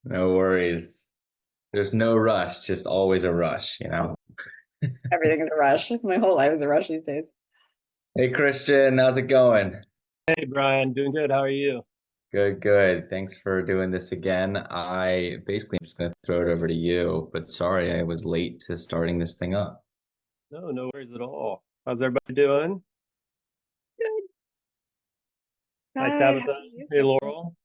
No worries. There's no rush, just always a rush. Everything is a rush. My whole life is a rush these days. Hey Christian, how's it going? Hey Brian, doing good. How are you? Good, good. Thanks for doing this again. I basically am just gonna throw it over to you, but sorry I was late to starting this thing up. No, no worries at all. How's everybody doing? Good. Hi Good. How Tabitha. are you, Hey Christian? Laurel.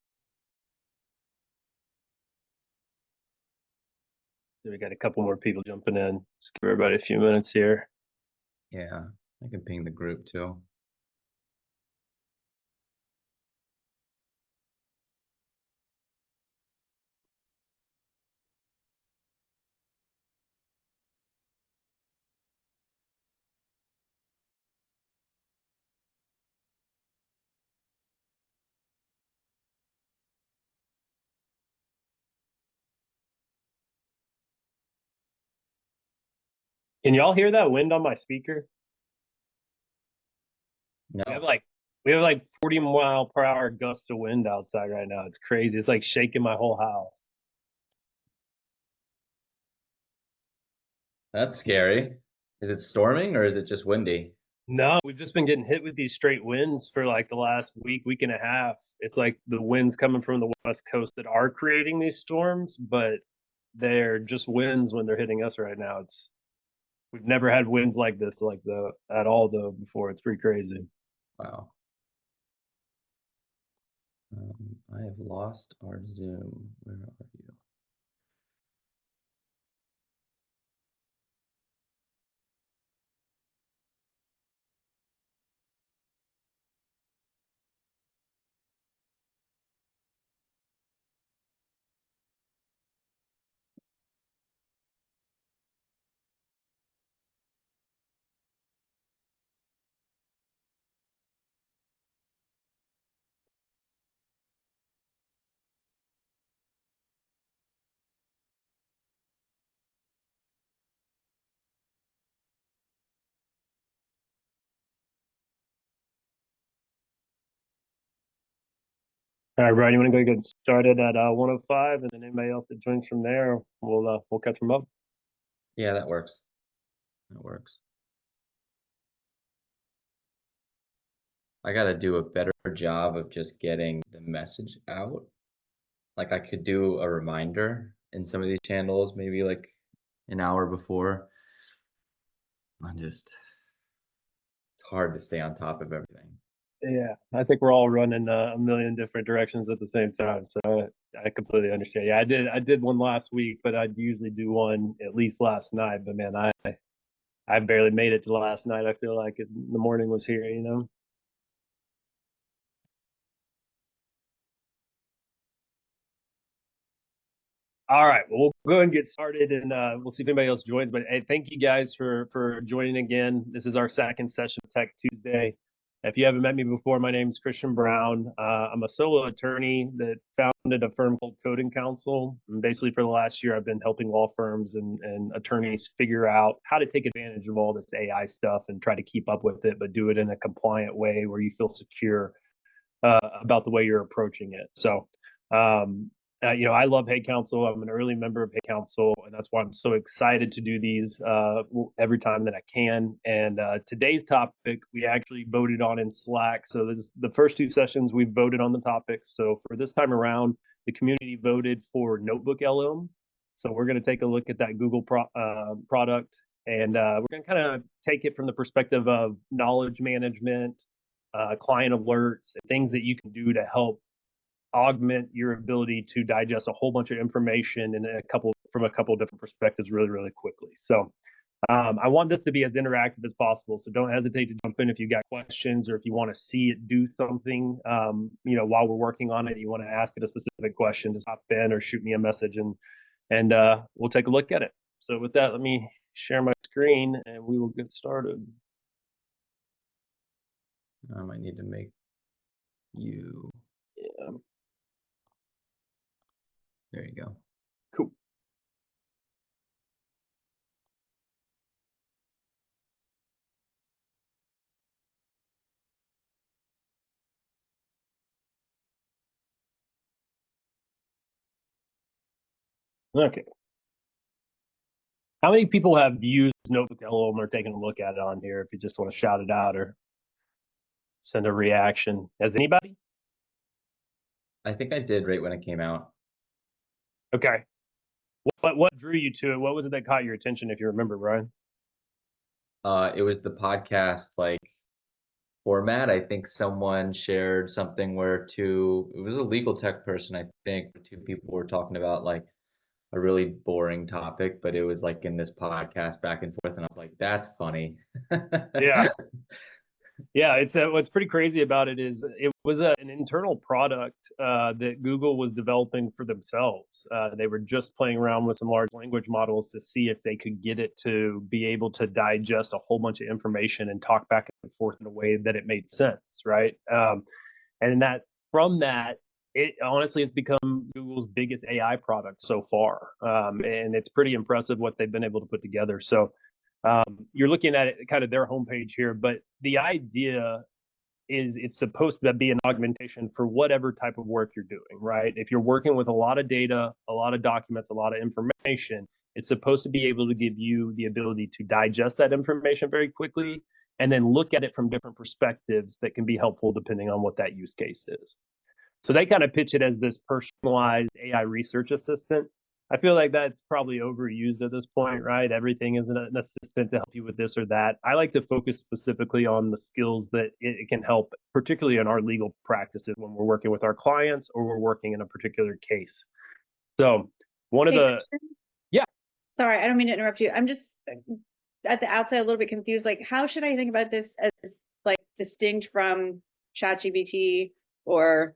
We got a couple more people jumping in. Just give everybody a few minutes here. Yeah, I can ping the group too. Can y'all hear that wind on my speaker? We have No, like we have like 40-mile-per-hour gusts of wind outside right now. It's crazy. It's like shaking my whole house. that's scary. Is it storming or is it just windy? No, we've just been getting hit with these straight winds for like the last week and a half. It's like the winds coming from the west coast that are creating these storms, but they're just winds when they're hitting us right now. It's We've never had winds like this, like the at all though before. It's pretty crazy. Wow. I have lost our Zoom. Where are you? All right, Brian, you want to go get started at 105, and then anybody else that joins from there, we'll catch them up. Yeah, that works. That works. I gotta do a better job of just getting the message out. Like I could do a reminder in some of these channels, maybe like an hour before. It's hard to stay on top of everything. Yeah, I think we're all running a million different directions at the same time, so I completely understand. Yeah, I did one last week, but I'd usually do one at least last night. But man, I barely made it to last night. I feel like the morning was here, you know. All right, well, we'll go ahead and get started, and we'll see if anybody else joins. But hey, thank you guys for joining again. This is our second session of Tech Tuesday. If you haven't met me before, my name is Christian Brown. I'm a solo attorney that founded a firm called Coding Counsel. And basically, for the last year, I've been helping law firms and attorneys figure out how to take advantage of all this AI stuff and try to keep up with it, but do it in a compliant way where you feel secure about the way you're approaching it. So, I love Hay Council. I'm an early member of Hay Council, and that's why I'm so excited to do these every time that I can. And today's topic, we actually voted on in Slack. So this, the first two sessions, we voted on the topics. So for this time around, the community voted for Notebook LM. So we're going to take a look at that Google product, and we're going to kind of take it from the perspective of knowledge management, client alerts, and things that you can do to help augment your ability to digest a whole bunch of information in a couple of different perspectives really quickly. So I want this to be as interactive as possible. So don't hesitate to jump in if you got questions or if you want to see it do something, while we're working on it, you want to ask it a specific question, just hop in or shoot me a message and we'll take a look at it. So with that, let me share my screen and we will get started. I might need to make you. Yeah, There you go. cool. Okay. How many people have used Notebook LLM or taken a look at it on here? If you just want to shout it out or send a reaction. Has anybody? I think I did right when it came out. Okay. What drew you to it? What was it that caught your attention, if you remember, Brian? It was the podcast like format. I think someone shared something where it was a legal tech person, I think, where two people were talking about like a really boring topic, but it was like in this podcast back and forth, and I was like, that's funny. Yeah. Yeah, it's what's pretty crazy about it is it was an internal product that Google was developing for themselves. They were just playing around with some large language models to see if they could get it to be able to digest a whole bunch of information and talk back and forth in a way that it made sense, right? And that from that, it honestly has become Google's biggest AI product so far, and it's pretty impressive what they've been able to put together. So you're looking at it, kind of their homepage here, but the idea is it's supposed to be an augmentation for whatever type of work you're doing, right? If you're working with a lot of data, a lot of documents, a lot of information, it's supposed to be able to give you the ability to digest that information very quickly and then look at it from different perspectives that can be helpful depending on what that use case is. So they kind of pitch it as this personalized AI research assistant. I feel like that's probably overused at this point, right? Everything is an assistant to help you with this or that. I like to focus specifically on the skills that it can help, particularly in our legal practices when we're working with our clients or we're working in a particular case. So one of Hey, the, yeah, sorry, I don't mean to interrupt you. I'm just at the outside a little bit confused. Like, how should I think about this as like distinct from ChatGPT or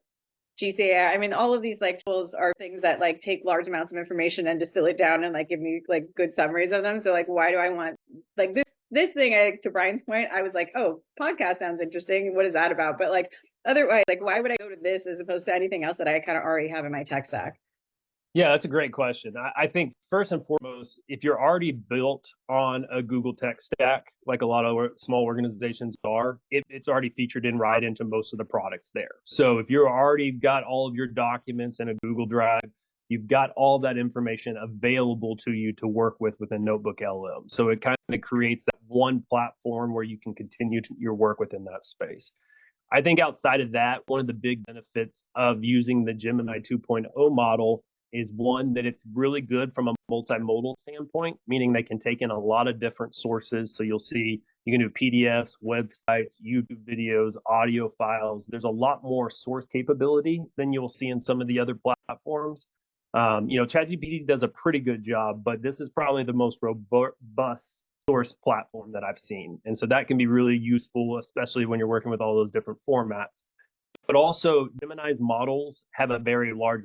GCA? I mean, all of these like tools are things that like take large amounts of information and distill it down and like give me like good summaries of them. So like, why do I want like this thing? To Brian's point, I was like, oh, podcast sounds interesting. What is that about? But like otherwise, like, why would I go to this as opposed to anything else that I kind of already have in my tech stack? yeah, that's a great question. I think first and foremost, if you're already built on a Google tech stack, like a lot of small organizations are, it's already featured in right into most of the products there. So if you're already got all of your documents in a Google Drive, you've got all that information available to you to work with within Notebook LM. So it kind of creates that one platform where you can continue your work within that space. I think outside of that, one of the big benefits of using the Gemini 2.0 model is one that it's really good from a multimodal standpoint, meaning they can take in a lot of different sources. So you'll see you can do PDFs, websites, YouTube videos, audio files. There's a lot more source capability than you'll see in some of the other platforms. ChatGPT does a pretty good job, but this is probably the most robust source platform that I've seen. And so that can be really useful, especially when you're working with all those different formats. But also, Gemini's models have a very large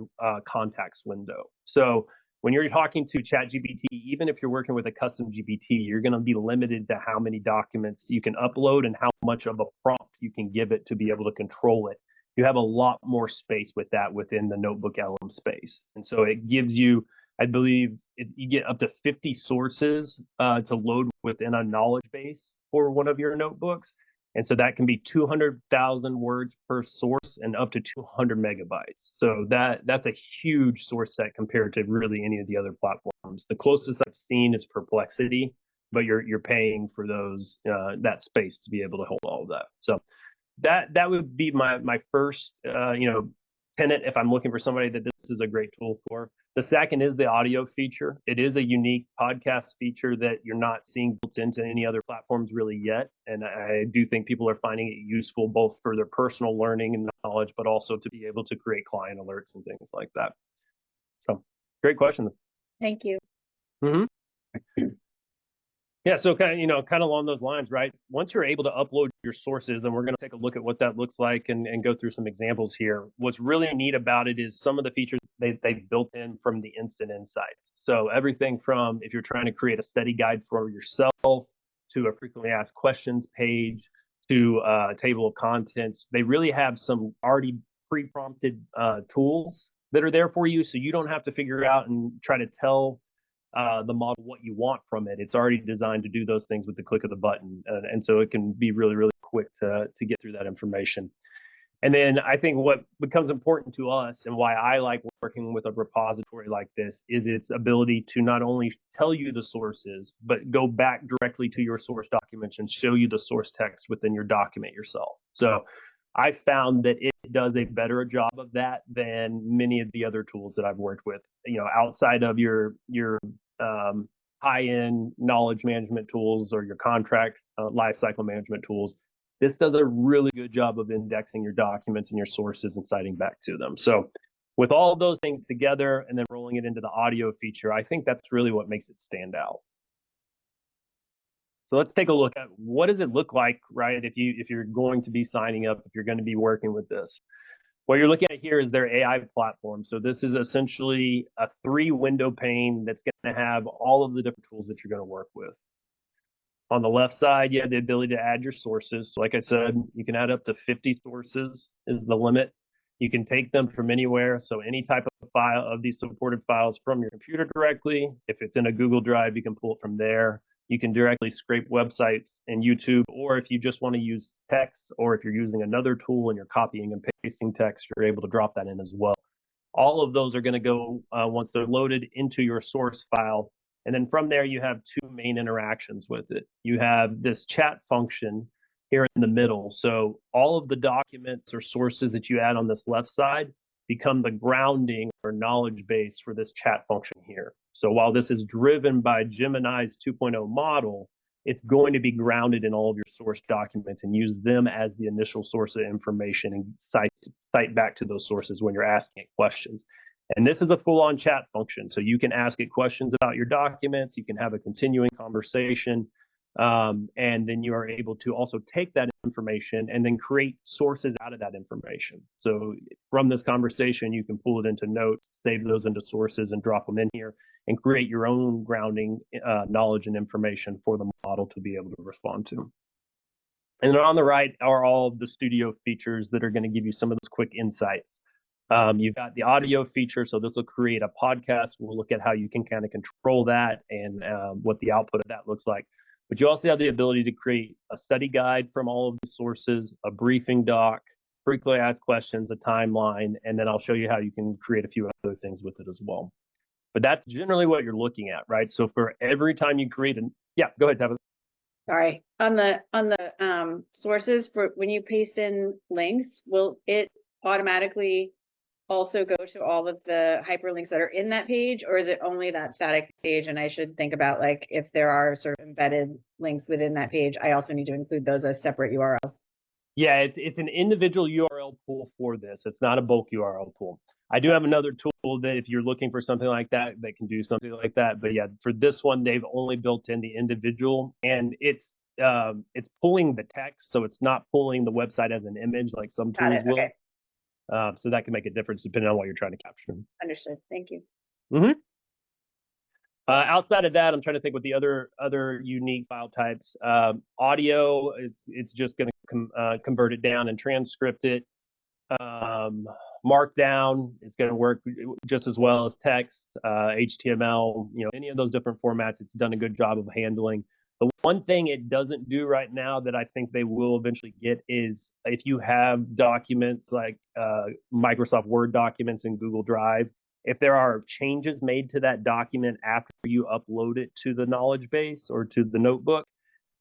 context window. So when you're talking to ChatGPT, even if you're working with a custom GPT, you're going to be limited to how many documents you can upload and how much of a prompt you can give it to be able to control it. You have a lot more space with that within the Notebook LM space. And so it gives you, I believe, you get up to 50 sources to load within a knowledge base for one of your notebooks. And so that can be 200,000 words per source and up to 200 megabytes. So that's a huge source set compared to really any of the other platforms. The closest I've seen is Perplexity, but you're paying for those that space to be able to hold all of that. So that would be my first tenet if I'm looking for somebody that this is a great tool for. The second is the audio feature. It is a unique podcast feature that you're not seeing built into any other platforms really yet. And I do think people are finding it useful both for their personal learning and knowledge, but also to be able to create client alerts and things like that. So great question. Thank you. Mm-hmm. Yeah, so kind of along those lines, right? Once you're able to upload your sources, and we're going to take a look at what that looks like and go through some examples here. What's really neat about it is some of the features they've built in from the instant insights. So everything from if you're trying to create a study guide for yourself to a frequently asked questions page to a table of contents, they really have some already pre-prompted tools that are there for you, so you don't have to figure out and try to tell the model what you want from it. It's already designed to do those things with the click of the button, and so it can be really, really quick to get through that information. And then I think what becomes important to us and why I like working with a repository like this is its ability to not only tell you the sources, but go back directly to your source documents and show you the source text within your document yourself. So I found that it does a better job of that than many of the other tools that I've worked with. Outside of your high-end knowledge management tools or your contract lifecycle management tools, this does a really good job of indexing your documents and your sources and citing back to them. So with all of those things together and then rolling it into the audio feature, I think that's really what makes it stand out. So let's take a look at what does it look like, right? If you're going to be signing up, if you're going to be working with this. What you're looking at here is their AI platform. So this is essentially a 3-window pane that's going to have all of the different tools that you're going to work with. On the left side, you have the ability to add your sources. So like I said, you can add up to 50 sources is the limit. You can take them from anywhere. So any type of file of these supported files from your computer directly. If it's in a Google Drive, you can pull it from there. You can directly scrape websites and YouTube, or if you just want to use text, or if you're using another tool and you're copying and pasting text, you're able to drop that in as well. All of those are going to go, once they're loaded, into your source file. And then from there, you have 2 main interactions with it. You have this chat function here in the middle. So all of the documents or sources that you add on this left side become the grounding or knowledge base for this chat function here. So while this is driven by Gemini's 2.0 model, it's going to be grounded in all of your source documents and use them as the initial source of information and cite back to those sources when you're asking it questions. And this is a full-on chat function. So you can ask it questions about your documents. You can have a continuing conversation. And then you are able to also take that information and then create sources out of that information. So from this conversation, you can pull it into notes, save those into sources, and drop them in here and create your own grounding knowledge and information for the model to be able to respond to. And then on the right are all of the studio features that are going to give you some of those quick insights. You've got the audio feature, so this will create a podcast. We'll look at how you can kind of control that and what the output of that looks like. But you also have the ability to create a study guide from all of the sources, a briefing doc, frequently asked questions, a timeline, and then I'll show you how you can create a few other things with it as well. But that's generally what you're looking at, right? So for every time you create yeah, go ahead, Tabitha. Sorry, on the sources, for when you paste in links, will it automatically also go to all of the hyperlinks that are in that page, or is it only that static page? And I should think about, like, if there are sort of embedded links within that page, I also need to include those as separate URLs. Yeah, it's an individual URL pool for this. It's not a bulk URL pool. I do have another tool that if you're looking for something like that can do something like that. But yeah, for this one, they've only built in the individual, and it's pulling the text, so it's not pulling the website as an image like some tools will. Okay. So that can make a difference depending on what you're trying to capture. Understood. Thank you. Mm-hmm. Outside of that, I'm trying to think what the other unique file types. Audio, it's just going to convert it down and transcript it. Markdown, it's going to work just as well as text, HTML, any of those different formats. It's done a good job of handling. The one thing it doesn't do right now that I think they will eventually get is if you have documents like Microsoft Word documents in Google Drive, if there are changes made to that document after you upload it to the knowledge base or to the notebook,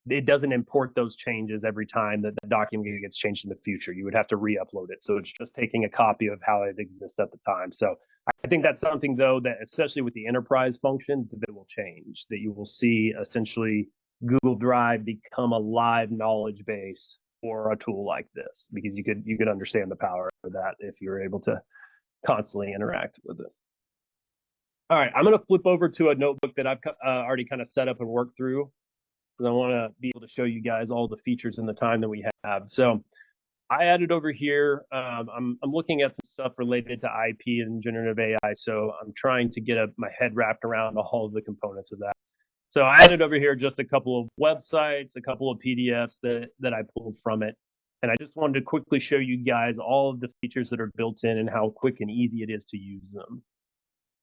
it doesn't import those changes every time that the document gets changed in the future. You would have to re-upload it. So it's just taking a copy of how it exists at the time. So I think that's something, though, that especially with the enterprise function, that will change, that you will see essentially Google Drive become a live knowledge base for a tool like this, because you could understand the power of that if you're able to constantly interact with it. All right, I'm going to flip over to a notebook that I've already kind of set up and worked through, because I want to be able to show you guys all the features in the time that we have. So I added over here, I'm looking at some stuff related to IP and generative AI. So I'm trying to get my head wrapped around all of the components of that. So I added over here just a couple of websites, a couple of PDFs that I pulled from it. And I just wanted to quickly show you guys all of the features that are built in and how quick and easy it is to use them.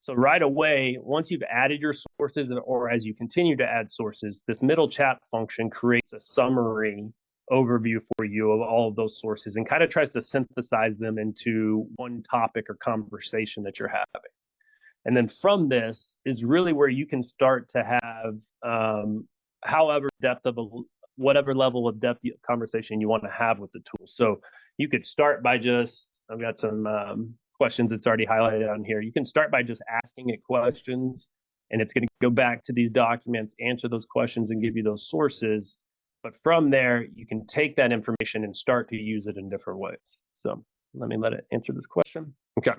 So right away, once you've added your sources, or as you continue to add sources, this middle chat function creates a summary overview for you of all of those sources and kind of tries to synthesize them into one topic or conversation that you're having. And then from this is really where you can start to have however depth of whatever level of depth conversation you want to have with the tool. So you could start by I've got some questions that's already highlighted on here. You can start by just asking it questions, and it's going to go back to these documents, answer those questions, and give you those sources. But from there, you can take that information and start to use it in different ways. So let it answer this question. Okay.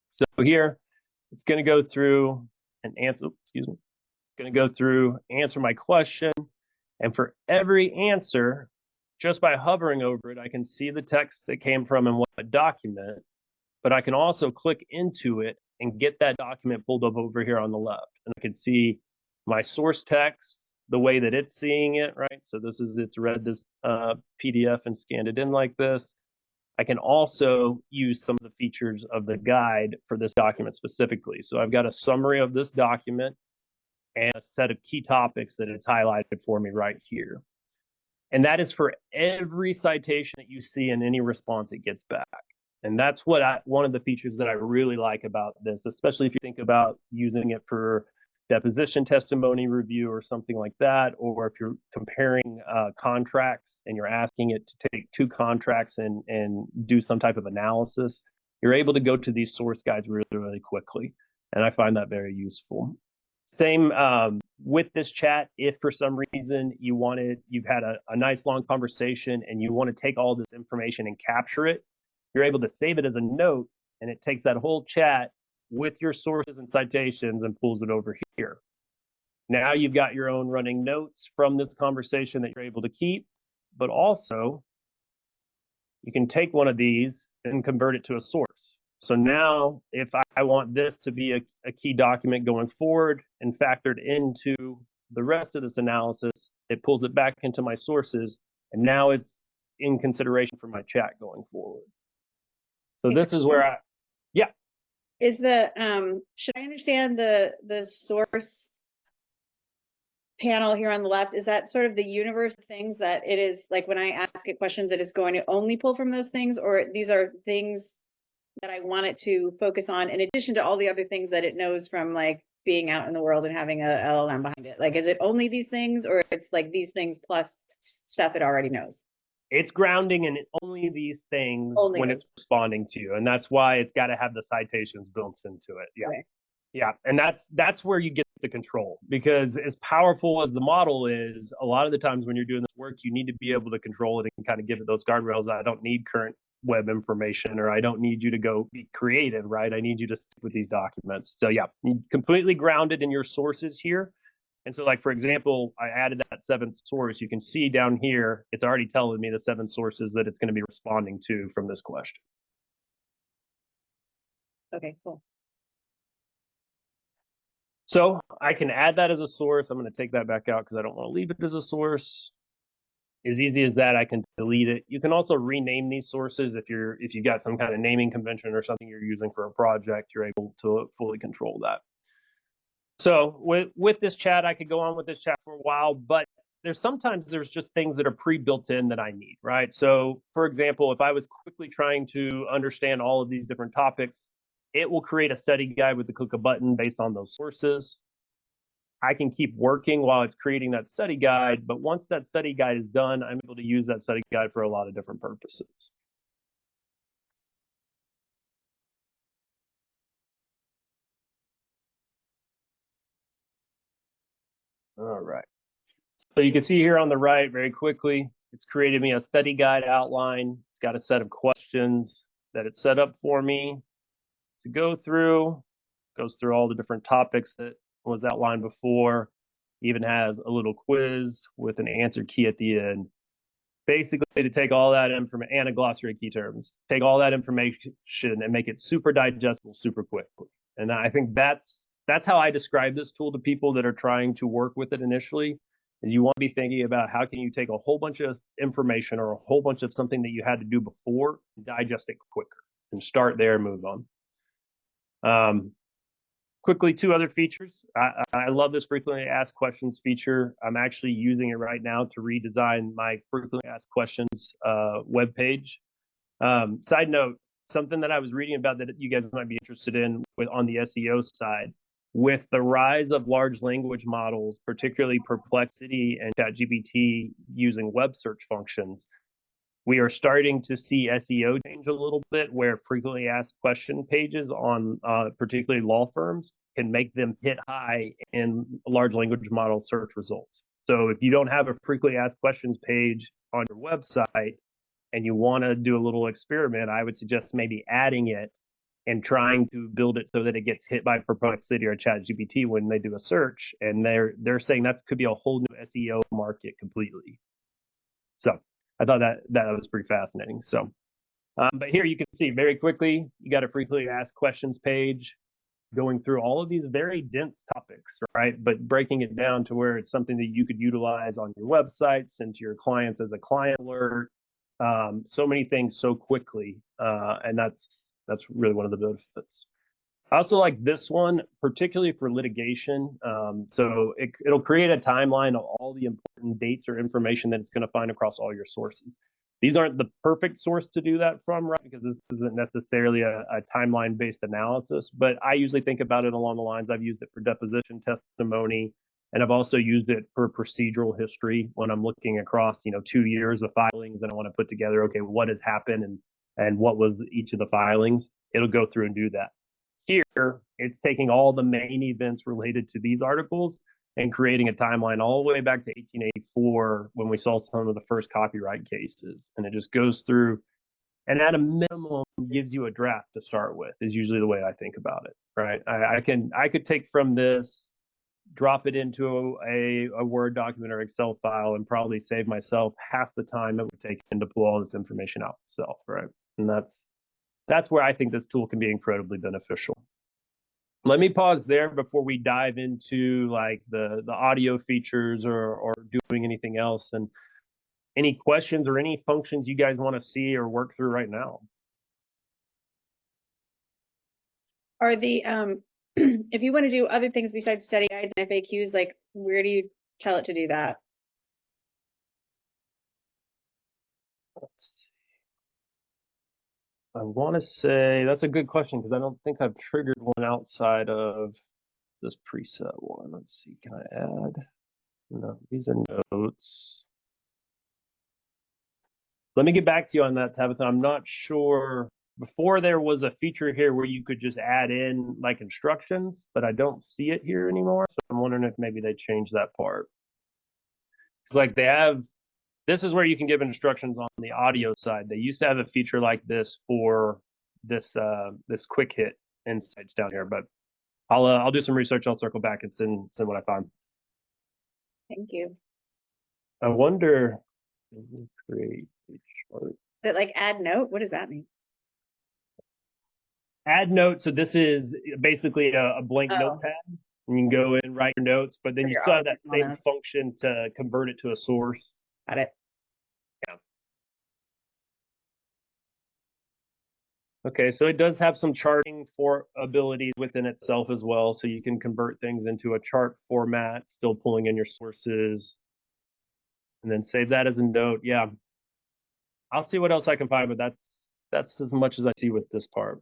So here, it's going to go through and answer, excuse me, going to go through, answer my question. And for every answer, just by hovering over it, I can see the text that came from and what document, but I can also click into it and get that document pulled up over here on the left. And I can see my source text, the way that it's seeing it, right? So it's read this PDF and scanned it in like this. I can also use some of the features of the guide for this document specifically. So I've got a summary of this document and a set of key topics that it's highlighted for me right here. And that is for every citation that you see in any response it gets back. And that's one of the features that I really like about this, especially if you think about using it for deposition testimony review or something like that, or if you're comparing contracts and you're asking it to take two contracts and do some type of analysis, you're able to go to these source guides really, really quickly. And I find that very useful. Same with this chat. If for some reason you've had a nice long conversation and you want to take all this information and capture it, you're able to save it as a note, and it takes that whole chat with your sources and citations and pulls it over here. Now you've got your own running notes from this conversation that you're able to keep, but also you can take one of these and convert it to a source. So now if I want this to be a key document going forward and factored into the rest of this analysis, it pulls it back into my sources, and now it's in consideration for my chat going forward. So this is where yeah. Is should I understand the source panel here on the left, is that sort of the universe of things that it is, like when I ask it questions, it is going to only pull from those things, or these are things that I want it to focus on in addition to all the other things that it knows from like being out in the world and having a LLM behind it? Like, is it only these things, or it's like these things plus stuff it already knows? It's grounding in only these things when it's responding to you. And that's why it's got to have the citations built into it. Yeah. Okay. Yeah. And that's where you get the control, because as powerful as the model is, a lot of the times when you're doing this work, you need to be able to control it and kind of give it those guardrails. I don't need current web information, or I don't need you to go be creative, right? I need you to stick with these documents. So yeah, completely grounded in your sources here. And so, like, for example, I added that seventh source. You can see down here, it's already telling me the 7 sources that it's going to be responding to from this question. Okay, cool. So I can add that as a source. I'm going to take that back out because I don't want to leave it as a source. As easy as that, I can delete it. You can also rename these sources if you got some kind of naming convention or something you're using for a project. You're able to fully control that. So with this chat, I could go on with this chat for a while, but sometimes there's just things that are pre-built in that I need, right? So for example, if I was quickly trying to understand all of these different topics, it will create a study guide with the click a button based on those sources. I can keep working while it's creating that study guide, but once that study guide is done, I'm able to use that study guide for a lot of different purposes. All right. So you can see here on the right very quickly, it's created me a study guide outline. It's got a set of questions that it's set up for me to go through. Goes through all the different topics that was outlined before. Even has a little quiz with an answer key at the end. Basically, to take all that information and a glossary of key terms, take all that information and make it super digestible, super quickly. And I think that's how I describe this tool to people that are trying to work with it initially. Is you want to be thinking about how can you take a whole bunch of information or a whole bunch of something that you had to do before and digest it quicker, and start there and move on. quickly, two other features. I love this frequently asked questions feature. I'm actually using it right now to redesign my frequently asked questions web page. Side note, something that I was reading about that you guys might be interested in on the SEO side, with the rise of large language models, particularly Perplexity and ChatGPT using web search functions, we are starting to see SEO change a little bit, where frequently asked question pages on particularly law firms can make them hit high in large language model search results. So if you don't have a frequently asked questions page on your website and you want to do a little experiment, I would suggest maybe adding it and trying to build it so that it gets hit by Perplexity or ChatGPT when they do a search. And they're saying that could be a whole new SEO market completely. So I thought that was pretty fascinating. So, but here you can see very quickly, you got a frequently asked questions page going through all of these very dense topics, right? But breaking it down to where it's something that you could utilize on your website, send to your clients as a client alert, so many things so quickly, and that's really one of the benefits. I also like this one, particularly for litigation. So it'll create a timeline of all the important dates or information that it's going to find across all your sources. These aren't the perfect source to do that from, right? Because this isn't necessarily a timeline-based analysis, but I usually think about it along the lines, I've used it for deposition testimony, and I've also used it for procedural history when I'm looking across, 2 years of filings and I want to put together, okay, what has happened and what was each of the filings. It'll go through and do that. Here, it's taking all the main events related to these articles and creating a timeline all the way back to 1884 when we saw some of the first copyright cases. And it just goes through and at a minimum gives you a draft to start with, is usually the way I think about it, right? I could take from this, drop it into a Word document or Excel file and probably save myself half the time it would take to pull all this information out myself, right? And that's where I think this tool can be incredibly beneficial. Let me pause there before we dive into like the audio features or doing anything else. And any questions or any functions you guys want to see or work through right now? Are the if you want to do other things besides study guides and FAQs, like where do you tell it to do that? Let's see. I want to say that's a good question because I don't think I've triggered one outside of this preset one. Let's see, can I add? No, these are notes. Let me get back to you on that, Tabitha. I'm not sure. Before there was a feature here where you could just add in like instructions, but I don't see it here anymore. So I'm wondering if maybe they changed that part. It's like this is where you can give instructions on the audio side. They used to have a feature like this for this quick hit insights down here, but I'll do some research. I'll circle back and send what I find. Thank you. I wonder, create a chart. Is it like add note? What does that mean? Add note. So this is basically a blank Oh. notepad. And you can go in and write your notes, but then you still have that same function to convert it to a source. Got it. Yeah. Okay, so it does have some charting for abilities within itself as well. So you can convert things into a chart format, still pulling in your sources, and then save that as a note. Yeah. I'll see what else I can find, but that's as much as I see with this part.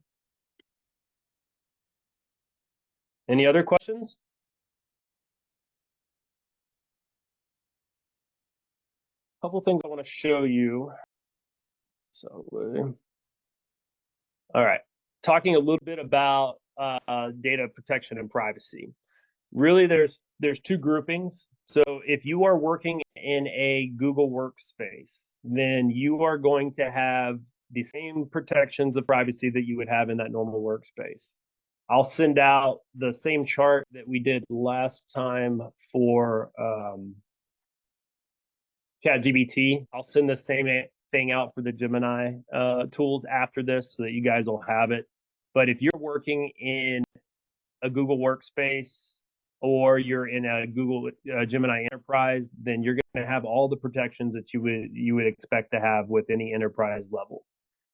Any other questions? A couple things I want to show you. So, all right, talking a little bit about data protection and privacy. Really, there's two groupings. So if you are working in a Google Workspace, then you are going to have the same protections of privacy that you would have in that normal workspace. I'll send out the same chart that we did last time for ChatGPT. I'll send the same thing out for the Gemini tools after this so that you guys will have it. But if you're working in a Google Workspace or you're in a Google Gemini Enterprise, then you're going to have all the protections that you would expect to have with any enterprise level.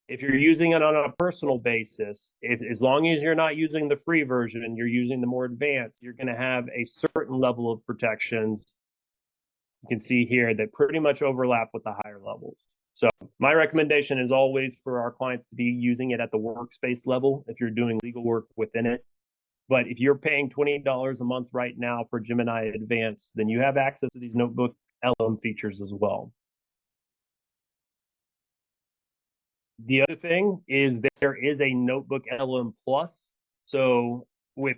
If you're using it on a personal basis, as long as you're not using the free version and you're using the more advanced, you're going to have a certain level of protections you can see here that pretty much overlap with the higher levels. So my recommendation is always for our clients to be using it at the workspace level if you're doing legal work within it. But if you're paying $20 a month right now for Gemini Advanced, then you have access to these notebook LM features as well. The other thing is there is a Notebook LM Plus. So with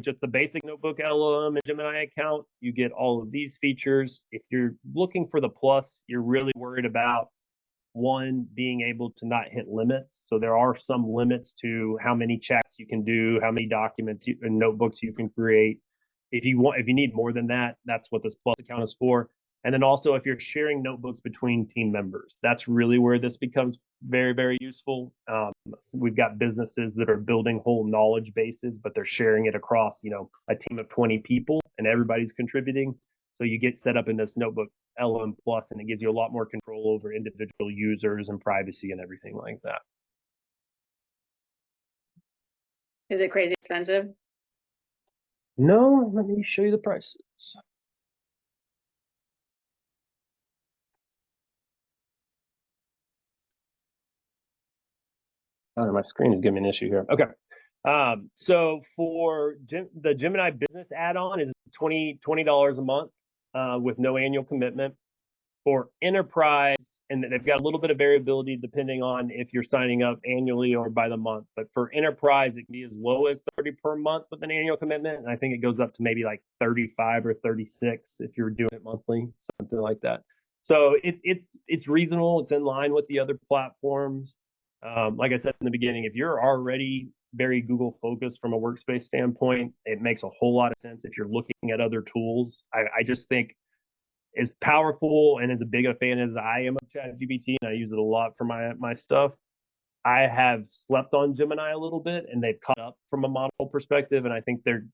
just the basic Notebook LM and Gemini account, you get all of these features. If you're looking for the Plus, you're really worried about one, being able to not hit limits. So there are some limits to how many chats you can do, how many documents and notebooks you can create. If you need more than that, that's what this Plus account is for. And then also if you're sharing notebooks between team members, that's really where this becomes very, very useful. We've got businesses that are building whole knowledge bases, but they're sharing it across, a team of 20 people and everybody's contributing. So you get set up in this notebook LM Plus, and it gives you a lot more control over individual users and privacy and everything like that. Is it crazy expensive? No, let me show you the prices. Oh, my screen is giving me an issue here. Okay. So for the Gemini Business add-on is $20 a month with no annual commitment. For enterprise, and they've got a little bit of variability depending on if you're signing up annually or by the month. But for enterprise, it can be as low as 30 per month with an annual commitment. And I think it goes up to maybe like 35 or 36 if you're doing it monthly, something like that. So it's reasonable. It's in line with the other platforms. Like I said in the beginning, if you're already very Google focused from a workspace standpoint, it makes a whole lot of sense if you're looking at other tools. I just think as powerful and as big a fan as I am of ChatGPT, and I use it a lot for my stuff, I have slept on Gemini a little bit, and they've caught up from a model perspective, and I think they're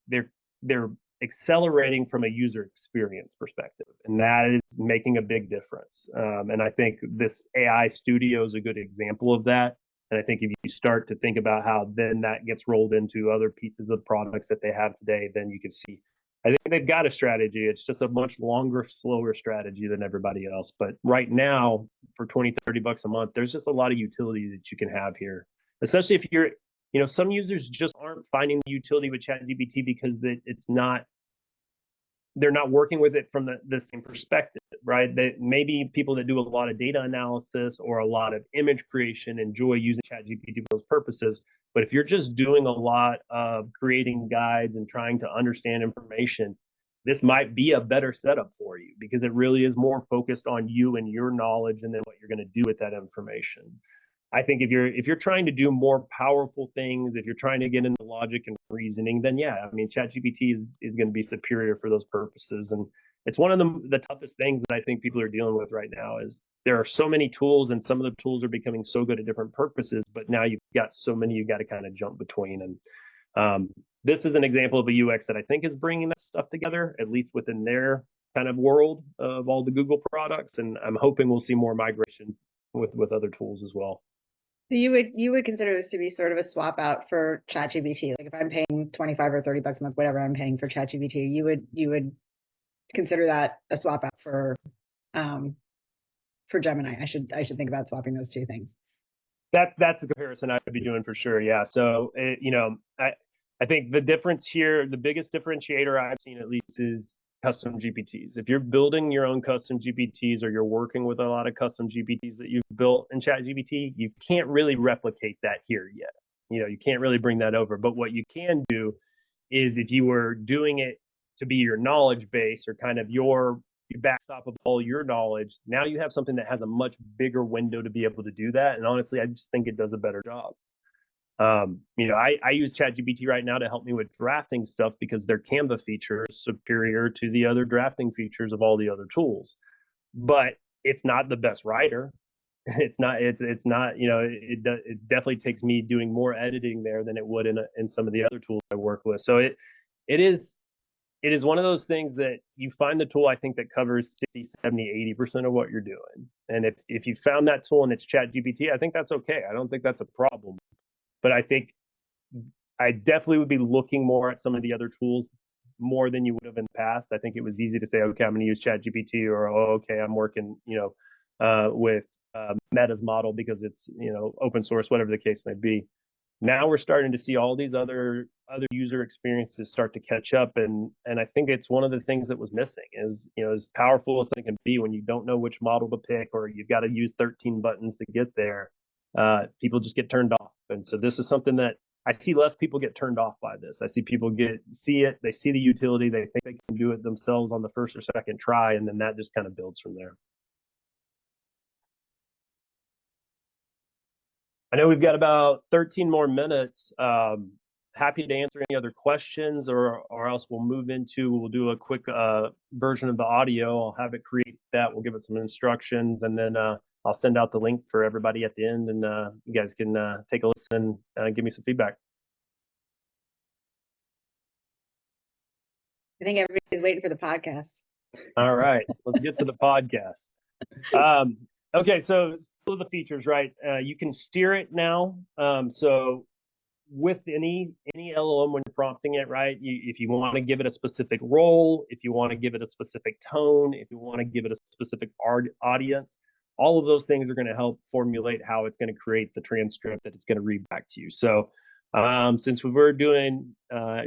accelerating from a user experience perspective, and that is making a big difference. And I think this AI Studio is a good example of that. And I think if you start to think about how then that gets rolled into other pieces of products that they have today, then you can see I think they've got a strategy. It's just a much longer, slower strategy than everybody else. But right now, for 20, 30 bucks a month, there's just a lot of utility that you can have here, especially if you're, some users just aren't finding the utility with ChatGPT because they're not working with it from the same perspective, right? Maybe people that do a lot of data analysis or a lot of image creation enjoy using ChatGPT for those purposes. But if you're just doing a lot of creating guides and trying to understand information, this might be a better setup for you because it really is more focused on you and your knowledge and then what you're going to do with that information. I think if you're trying to do more powerful things, if you're trying to get into logic and reasoning, then yeah, I mean, ChatGPT is going to be superior for those purposes. And it's one of the toughest things that I think people are dealing with right now is there are so many tools and some of the tools are becoming so good at different purposes, but now you've got so many you've got to kind of jump between. And this is an example of a UX that I think is bringing that stuff together, at least within their kind of world of all the Google products. And I'm hoping we'll see more migration with other tools as well. You would consider this to be sort of a swap out for ChatGPT. Like if I'm paying 25 or 30 bucks a month, whatever I'm paying for ChatGPT, you would consider that a swap out for Gemini. I should think about swapping those two things. That's the comparison I would be doing for sure. Yeah. So I think the difference here, the biggest differentiator I've seen at least is custom GPTs. If you're building your own custom GPTs or you're working with a lot of custom GPTs that you've built in ChatGPT, you can't really replicate that here yet. You can't really bring that over. But what you can do is if you were doing it to be your knowledge base or kind of your backstop of all your knowledge, now you have something that has a much bigger window to be able to do that. And honestly, I just think it does a better job. I use ChatGPT right now to help me with drafting stuff because their Canva feature is superior to the other drafting features of all the other tools. But it's not the best writer. It's not. It definitely takes me doing more editing there than it would in some of the other tools I work with. So it is it is one of those things that you find the tool, I think, that covers 60, 70, 80% of what you're doing. And if you found that tool and it's ChatGPT, I think that's okay. I don't think that's a problem. But I think I definitely would be looking more at some of the other tools more than you would have in the past. I think it was easy to say, okay, I'm going to use ChatGPT, or oh, okay, I'm working, with Meta's model because it's open source, whatever the case may be. Now we're starting to see all these other user experiences start to catch up, and I think it's one of the things that was missing is as powerful as it can be when you don't know which model to pick or you've got to use 13 buttons to get there. People just get turned off, and so this is something that I see less people get turned off by this. I see people see it, they see the utility, they think they can do it themselves on the first or second try, and then that just kind of builds from there. I know we've got about 13 more minutes. Happy to answer any other questions, or else we'll do a quick version of the audio. I'll have it create that. We'll give it some instructions, and then I'll send out the link for everybody at the end, and you guys can take a listen and give me some feedback. I think everybody's waiting for the podcast. All right, let's get to the podcast. Okay, so some of the features, right? You can steer it now. So with any LLM when you're prompting it, right? If you want to give it a specific role, if you want to give it a specific tone, if you want to give it a specific audience, all of those things are going to help formulate how it's going to create the transcript that it's going to read back to you. So since we were doing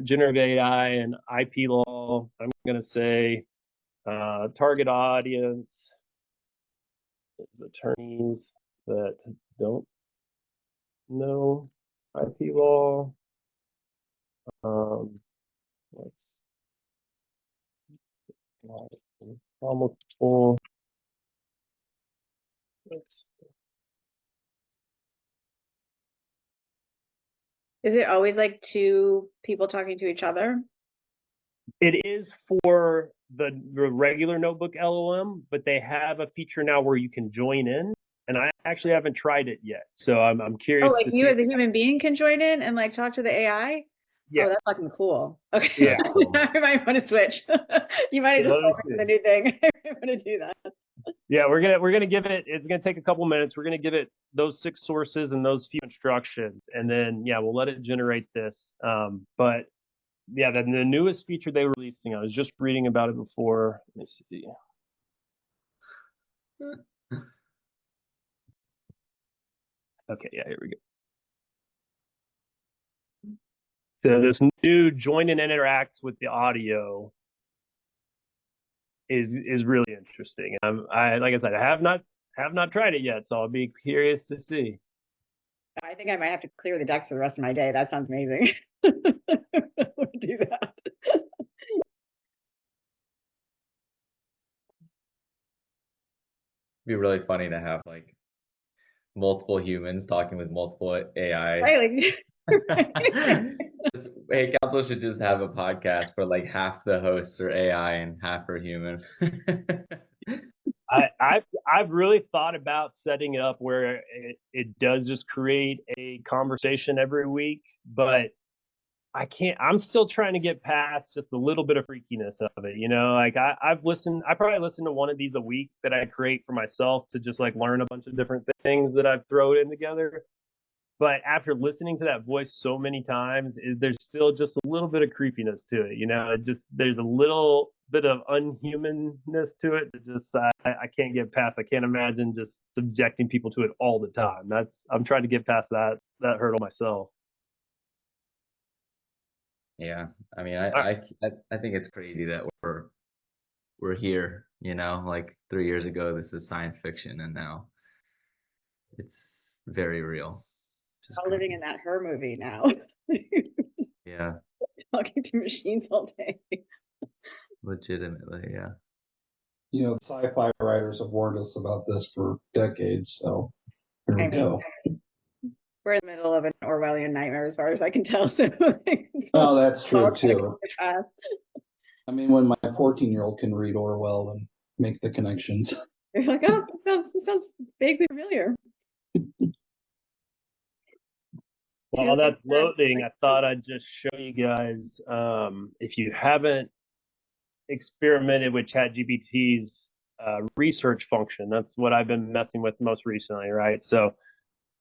generative AI and IP law, I'm going to say target audience is attorneys that don't know IP law. Let's multiple. Is it always like two people talking to each other? It is for the regular notebook LLM, but they have a feature now where you can join in, and I actually haven't tried it yet. So I'm curious like to you see. as a human being can join in and like talk to the AI? Yeah. Oh, that's fucking cool. Okay. Yeah. I might want to switch. You might have just sold me the new thing. I'm gonna do that. Yeah, we're gonna give it. It's gonna take a couple minutes. We're gonna give it those 6 sources and those few instructions, and then we'll let it generate this. But yeah, the newest feature they were releasing, I was just reading about it before. Let me see. Okay, yeah, here we go. So this new join and interact with the audio is really interesting. I like I said, I have not tried it yet, so I'll be curious to see. I think I might have to clear the decks for the rest of my day. That sounds amazing. Do that. Be really funny to have like multiple humans talking with multiple AI. Right, Just, hey, council should just have a podcast where like half the hosts are AI and half are human. I've really thought about setting it up where it does just create a conversation every week, but I can't. I'm still trying to get past just a little bit of freakiness of it. Like I probably listen to one of these a week that I create for myself to just like learn a bunch of different things that I've thrown in together. But after listening to that voice so many times, there's still just a little bit of creepiness to it. There's a little bit of unhumanness to it that just I can't get past. I can't imagine just subjecting people to it all the time. I'm trying to get past that hurdle myself. Yeah, I mean, I think it's crazy that we're here. Like 3 years ago, this was science fiction, and now it's very real. I'm living in that Her movie now. Yeah, Talking to machines all day. legitimately, yeah. The sci-fi writers have warned us about this for decades, so here we go. We're in the middle of an Orwellian nightmare as far as I can tell. So Oh, that's true too. I mean, when my 14-year-old can read Orwell and make the connections. You're like, oh, this sounds vaguely familiar. While that's loading, I thought I'd just show you guys, if you haven't experimented with ChatGPT's research function. That's what I've been messing with most recently, right? So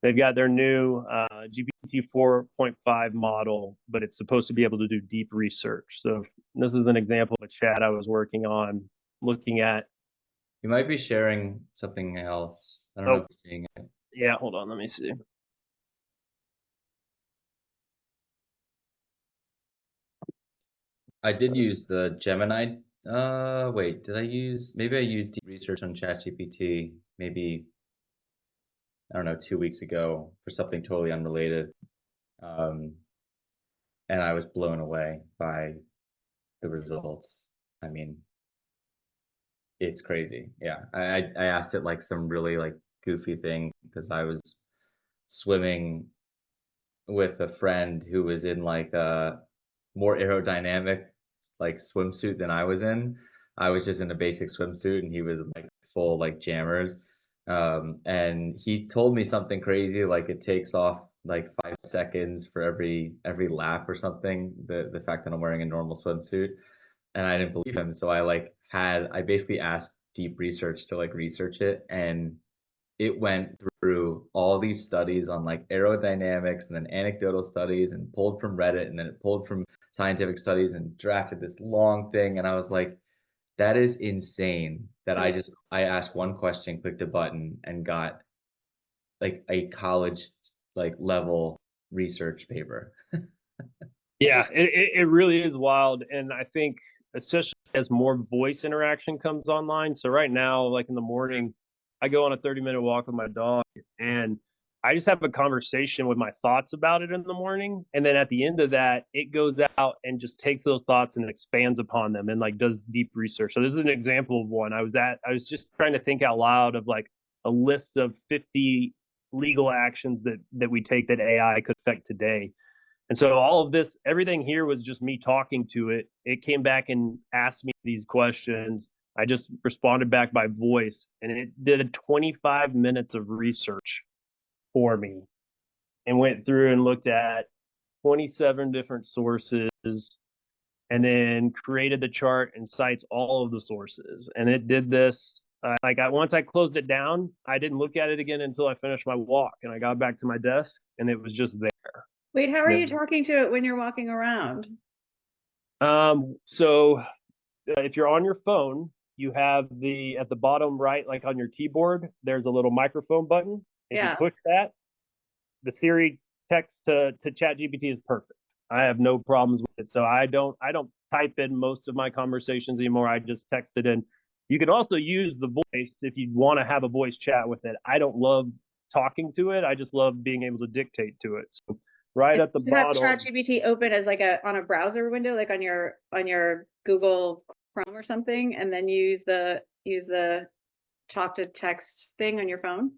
they've got their new GPT 4.5 model, but it's supposed to be able to do deep research. So this is an example of a chat I was working on, looking at. You might be sharing something else. I don't know if you're seeing it. Yeah, hold on, let me see. I did use the Gemini. Wait, maybe I used deep research on ChatGPT maybe, I don't know, 2 weeks ago for something totally unrelated. Um, and I was blown away by the results. I mean, it's crazy. Yeah. I asked it like some really like goofy thing because I was swimming with a friend who was in like a more aerodynamic like swimsuit than I was in. I was just in a basic swimsuit and he was like full like jammers. And he told me something crazy like it takes off like 5 seconds for every lap or something. The fact that I'm wearing a normal swimsuit, and I didn't believe him. So I basically asked deep research to like research it, and it went through all these studies on like aerodynamics and then anecdotal studies and pulled from Reddit and then it pulled from scientific studies and drafted this long thing. And I was like, that is insane that I asked one question, clicked a button, and got like a college like level research paper. Yeah, it really is wild. And I think especially as more voice interaction comes online. So right now, like in the morning, I go on a 30-minute walk with my dog and I just have a conversation with my thoughts about it in the morning. And then at the end of that, it goes out and just takes those thoughts and expands upon them and like does deep research. So this is an example of one. I was just trying to think out loud of like a list of 50 legal actions that we take that AI could affect today. And so all of this, everything here was just me talking to it. It came back and asked me these questions. I just responded back by voice, and it did 25 minutes of research for me and went through and looked at 27 different sources and then created the chart and cites all of the sources. And it did this. Once I closed it down, I didn't look at it again until I finished my walk, and I got back to my desk, and it was just there. Wait, how are you talking to it when you're walking around? So if you're on your phone, you have at the bottom right, like on your keyboard, there's a little microphone button. If you push that, the Siri text to ChatGPT is perfect. I have no problems with it. So I don't type in most of my conversations anymore. I just text it in. You can also use the voice if you want to have a voice chat with it. I don't love talking to it. I just love being able to dictate to it. So right at the bottom. Have ChatGPT open as like on a browser window, like on your Google Chrome or something, and then use the talk to text thing on your phone?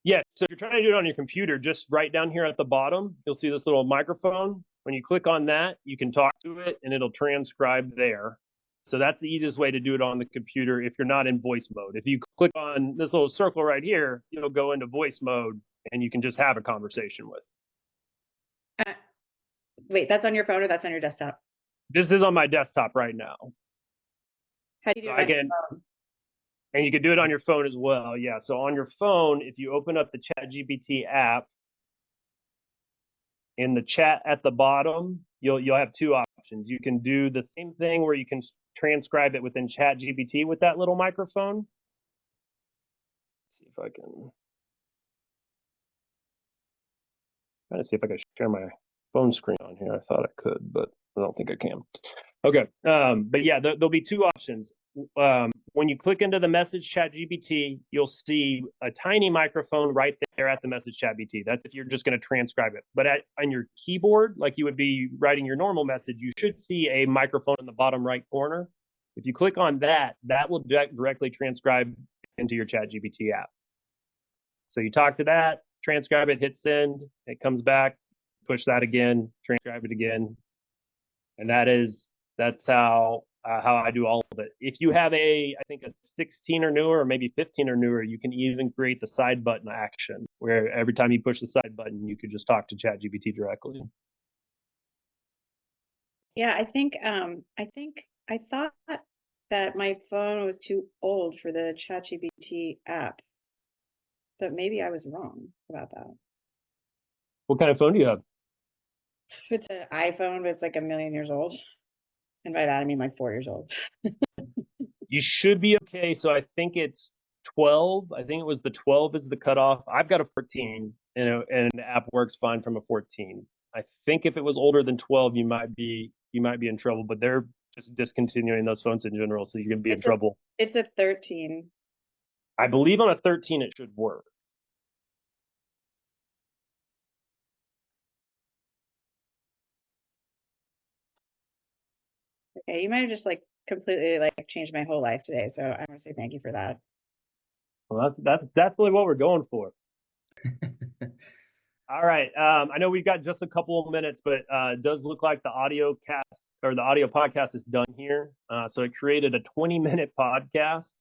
Yeah, so if you're trying to do it on your computer, just right down here at the bottom, you'll see this little microphone. When you click on that, you can talk to it and it'll transcribe there. So that's the easiest way to do it on the computer if you're not in voice mode. If you click on this little circle right here, it'll go into voice mode and you can just have a conversation with. Wait, that's on your phone or that's on your desktop? This is on my desktop right now. How do you do it on your phone? And you can do it on your phone as well. Yeah. So on your phone, if you open up the ChatGPT app, in the chat at the bottom, you'll have two options. You can do the same thing where you can transcribe it within ChatGPT with that little microphone. Let's see if I can. Try to see if I can share my phone screen on here. I thought I could, but I don't think I can. Okay. But yeah, there'll be two options. When you click into the message ChatGPT, you'll see a tiny microphone right there at the message ChatGPT. That's if you're just going to transcribe it. But on your keyboard, like you would be writing your normal message, you should see a microphone in the bottom right corner. If you click on that, that will directly transcribe into your ChatGPT app. So you talk to that, transcribe it, hit send, it comes back, push that again, transcribe it again. And that's how I do all of it. If you have I think a 16 or newer, or maybe 15 or newer, you can even create the side button action, where every time you push the side button, you could just talk to ChatGPT directly. Yeah, I thought that my phone was too old for the ChatGPT app, but maybe I was wrong about that. What kind of phone do you have? It's an iPhone, but it's like a million years old. And by that, I mean like 4 years old. You should be okay. So I think it's 12. I think it was the 12 is the cutoff. I've got a 14, and the app works fine from a 14. I think if it was older than 12, you might be in trouble, but they're just discontinuing those phones in general, so you can be in trouble. It's a 13. I believe on a 13 it should work. Okay, you might have just like completely like changed my whole life today. So I want to say thank you for that. Well, that's definitely what we're going for. All right. I know we've got just a couple of minutes, but it does look like the audio cast or the audio podcast is done here. So it created a 20-minute podcast.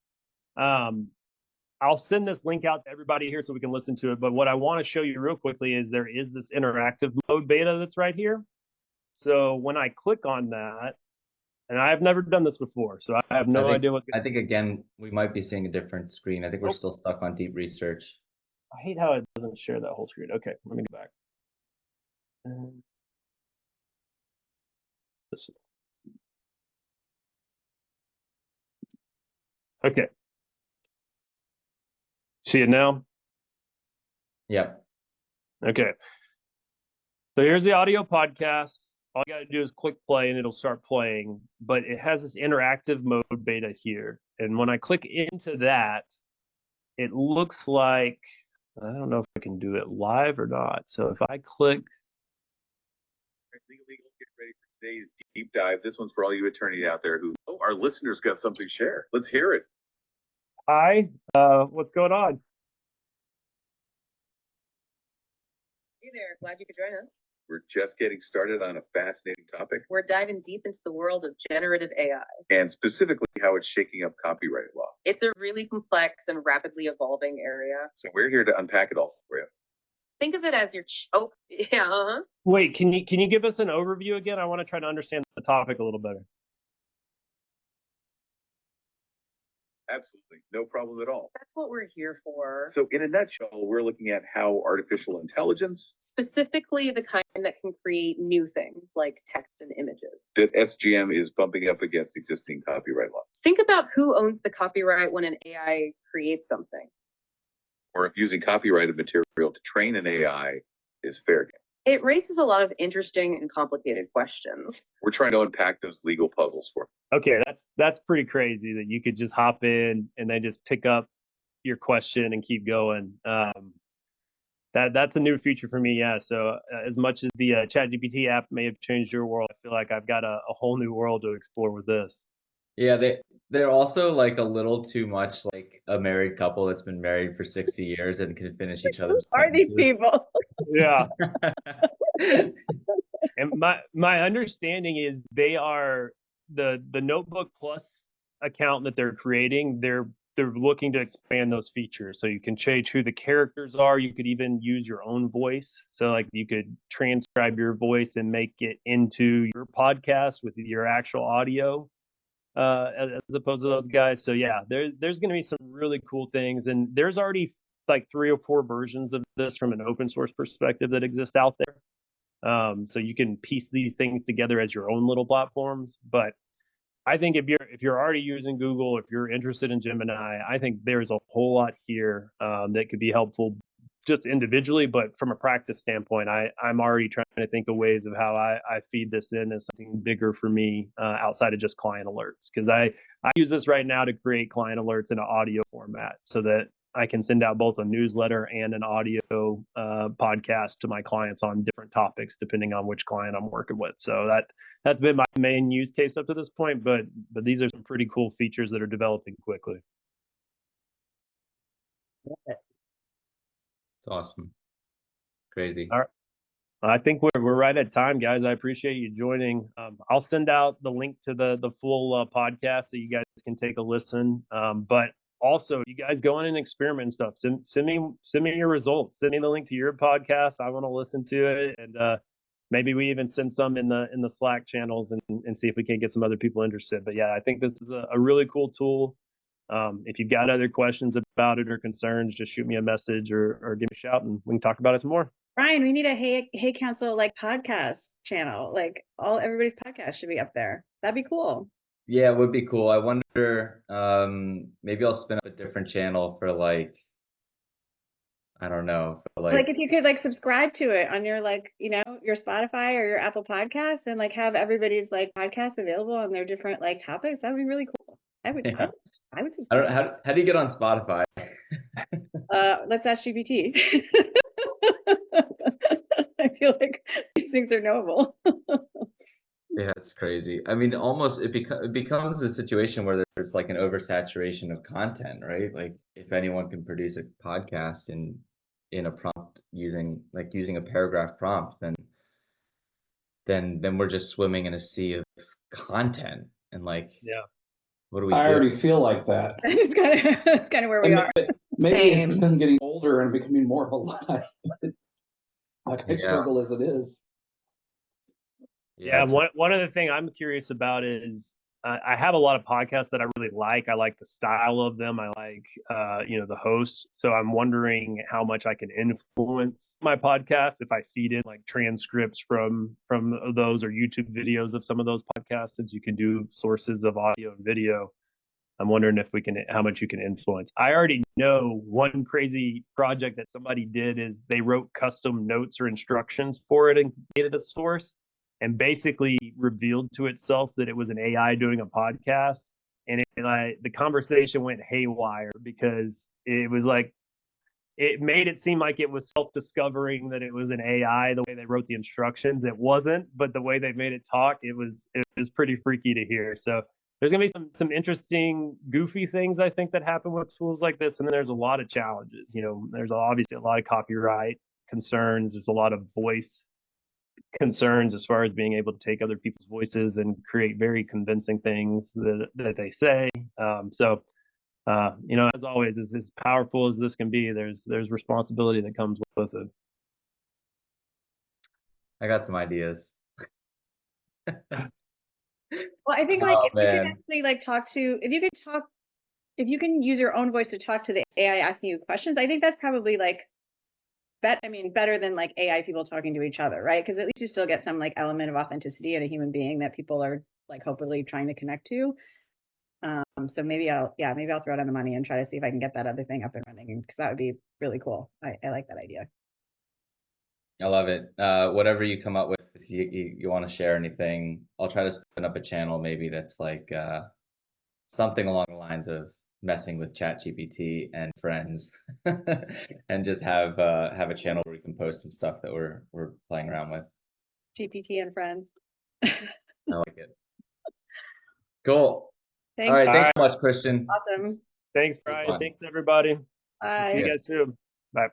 I'll send this link out to everybody here so we can listen to it. But what I want to show you real quickly is there is this interactive mode beta that's right here. So when I click on that, and I have never done this before, so I have no idea what. I think again we might be seeing a different screen. I think we're still stuck on deep research. I hate how it doesn't share that whole screen. Okay, let me go back. This one. Okay. See it now? Yep. Okay. So here's the audio podcast. All you got to do is click play and it'll start playing, but it has this interactive mode beta here. And when I click into that, it looks like, I don't know if I can do it live or not. So if I click. Legal Eagles, get ready for today's deep dive. This one's for all you attorneys out there who, our listeners got something to share. Let's hear it. Hi, what's going on? Hey there, glad you could join us. We're just getting started on a fascinating topic, We're diving deep into the world of generative AI. and specifically how it's shaking up copyright law. It's a really complex and rapidly evolving area. So we're here to unpack it all for you. Think of it as your oh yeah. Uh-huh. Wait, can you give us an overview again? I want to try to understand the topic a little better. Absolutely, no problem at all. That's what we're here for. So in a nutshell, we're looking at how artificial intelligence, Specifically the kind that can create new things like text and images. that SGM is bumping up against existing copyright laws. Think about who owns the copyright when an AI creates something. Or if using copyrighted material to train an AI is fair game. It raises a lot of interesting and complicated questions. We're trying to unpack those legal puzzles for you. Okay, that's pretty crazy that you could just hop in and they just pick up your question and keep going. That's a new feature for me, yeah. So as much as the ChatGPT app may have changed your world, I feel like I've got a whole new world to explore with this. Yeah, they're also like a little too much like a married couple that's been married for 60 years and can finish each other's Who are these sentences. people? Yeah. And my understanding is they are the Notebook Plus account that they're creating, they're looking to expand those features. So you can change who the characters are. You could even use your own voice. So like you could transcribe your voice and make it into your podcast with your actual audio, as opposed to those guys. So yeah, there's going to be some really cool things. And there's already like 3 or 4 versions of this from an open source perspective that exist out there. So you can piece these things together as your own little platforms. But I think if you're already using Google, if you're interested in Gemini, I think there's a whole lot here that could be helpful just individually, but from a practice standpoint, I'm already trying to think of ways of how I feed this in as something bigger for me outside of just client alerts. Because I use this right now to create client alerts in an audio format so that I can send out both a newsletter and an audio podcast to my clients on different topics, depending on which client I'm working with. So that's been my main use case up to this point, but these are some pretty cool features that are developing quickly. It's awesome. Crazy. All right. I think we're right at time, guys. I appreciate you joining. I'll send out the link to the full podcast so you guys can take a listen. But also, you guys go in and experiment and stuff. Send me your results. Send me the link to your podcast. I want to listen to it. And maybe we even send some in the Slack channels and see if we can get some other people interested. But yeah, I think this is a really cool tool. If you've got other questions about it or concerns, just shoot me a message or give me a shout and we can talk about it some more. Brian, we need a Hey Council like podcast channel. Like everybody's podcast should be up there. That'd be cool. Yeah, it would be cool. I wonder, maybe I'll spin up a different channel for like, I don't know, for Like if you could like subscribe to it on your like, your Spotify or your Apple Podcasts and like have everybody's like podcasts available on their different like topics, that would be really cool. I would Yeah. I would I subscribe. don't, how do you get on Spotify? Let's ask GPT. I feel like these things are knowable. Yeah, it's crazy. I mean, almost it becomes a situation where there's like an oversaturation of content, right? Like if anyone can produce a podcast in a prompt using a paragraph prompt, then we're just swimming in a sea of content. And like, Yeah. what do we I do? already feel like that. That's kind of where we are. Maybe it's Same. because I'm getting older and becoming more alive. Like I Yeah. struggle as it is. Yeah, it's one other thing I'm curious about is I have a lot of podcasts that I really like. I like the style of them. I like the hosts. So I'm wondering how much I can influence my podcast if I feed in like transcripts from those or YouTube videos of some of those podcasts, since you can do sources of audio and video. I'm wondering how much you can influence. I already know one crazy project that somebody did is they wrote custom notes or instructions for it and gave it a source, and basically revealed to itself that it was an AI doing a podcast. And the conversation went haywire because it was like, it made it seem like it was self-discovering that it was an AI the way they wrote the instructions. It wasn't, but the way they made it talk, it was pretty freaky to hear. So there's gonna be some interesting, goofy things I think that happen with tools like this, and then there's a lot of challenges. There's obviously a lot of copyright concerns. There's a lot of voice concerns as far as being able to take other people's voices and create very convincing things that they say. As always, as powerful as this can be, there's responsibility that comes with it. I got some ideas. Well, I think like if you can actually like if you can use your own voice to talk to the AI asking you questions, I think that's probably like better than like AI people talking to each other, right? Because at least you still get some like element of authenticity in a human being that people are like hopefully trying to connect to. So maybe I'll throw down the money and try to see if I can get that other thing up and running, because that would be really cool. I like that idea. I love it. Whatever you come up with, if you want to share anything, I'll try to spin up a channel maybe that's like something along the lines of messing with ChatGPT and friends, and just have a channel where we can post some stuff that we're playing around with. GPT and friends. I like it. Cool. Thanks. All right. Thanks so much, Christian. Awesome. Thanks, Brian. Thanks, everybody. Bye. See you guys soon. Bye.